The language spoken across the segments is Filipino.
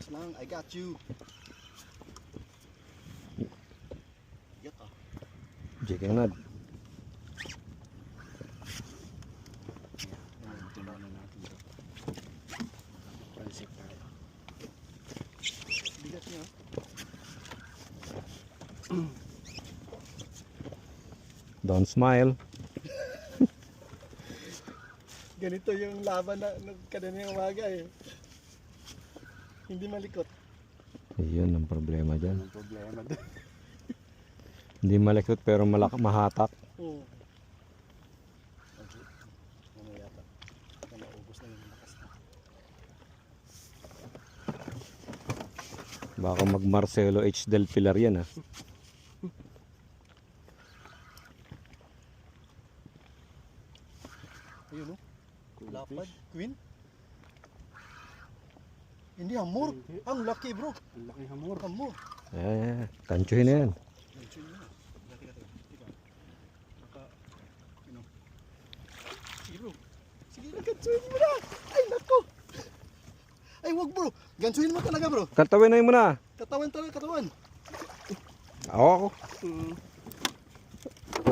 Relax lang, I got you. Gat ah. Jigging Rod. Tinan na natin ito. Pansip tayo. Bigat niya. Don't smile. Ganito yung laban na kaninang umaga eh. Hindi malikot. Ayun ang problema dyan. Ang problema doon. Hindi malikot pero mahatak. Oo. Ano yata? Naubos na yung lakas na. Baka mag Marcelo H. Del Pilar yan ah. Ayun o. Lapad. Queen. Hindi hamor. Ang laki bro. Ang laki hamor. Hamor. Kanchuhin na yan. Sige bro. Sige na, gansuhin mo na. Ay nako. Ay wag bro. Gansuhin mo talaga bro. Katawin na yun muna. Katawan talaga, katawan. Hawak ko.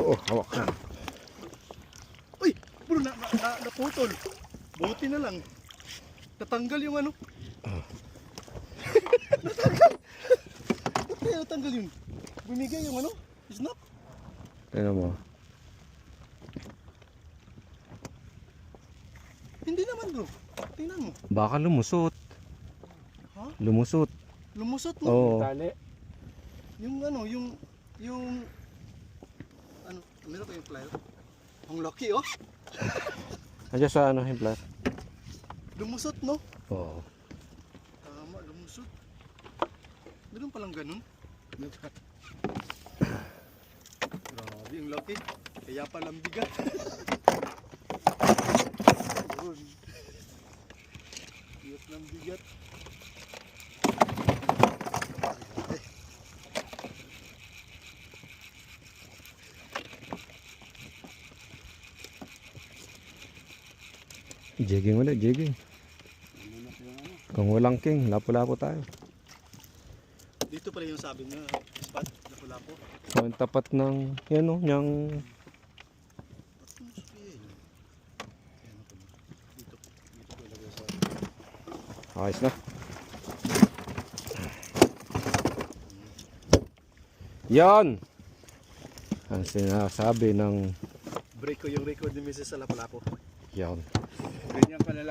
Oo, hawak ka. Uy, bro, naputol. Buti na lang. Natanggal yung ano. Natanggal. Ba't kaya natanggal yun? Bumigay yung ano? Snap. Tingnan mo. Hindi naman bro. Tingnan mo. Baka lumusot. Ha? Lumusot. Lumusot mo. Oo. Yung ano, yung ano, meron kayong flyer? Ang laki oh. Andiyan sa ano, himplat? Lumusot no? Oo. Tama, lumusot. Meron palang ganun. Grabe, ang laki. Kaya palang bigat. Yun. Bigat ng bigat. Jigging ulit, jigging. Kung walang king, lapo-lapo tayo. Dito pala yung sabi niya, spot, lapu-lapo. So, ang tapat ng, yan o, niyang... Ayos na. Yan! Ang sinasabi ng... Break ko yung record ni Mrs. sa lapu-lapo. Yan. Ganyan pala